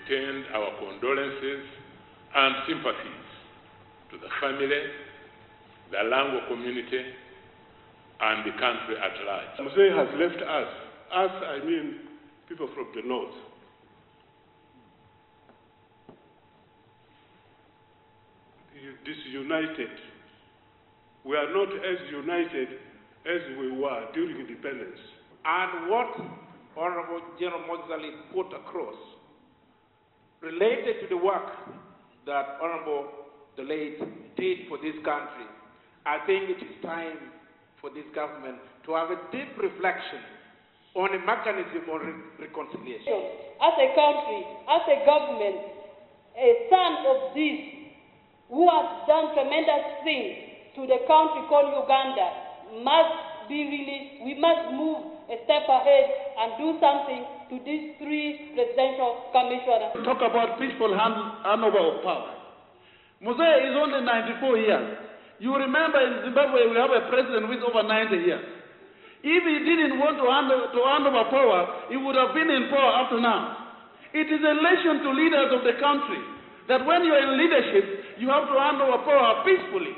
extend our condolences and sympathies to the family, the Lango community, and the country at large. Mzee has left us. Us, I mean people from the north. Disunited. We are not as united as we were during independence. And what Honorable General Moses Ali put across related to the work that Honorable the late did for this country, I think it is time for this government to have a deep reflection on a mechanism of reconciliation. As a country, as a government, a son of this who has done tremendous things to the country called Uganda must be released. We must move a step ahead and do something to these three presidential commissioners. Talk about peaceful handover of power. Mzee is only 94 years. You remember in Zimbabwe we have a president who is over 90 years. If he didn't want to hand over power, he would have been in power up to now. It is a lesson to leaders of the country that when you are in leadership, you have to hand over power peacefully.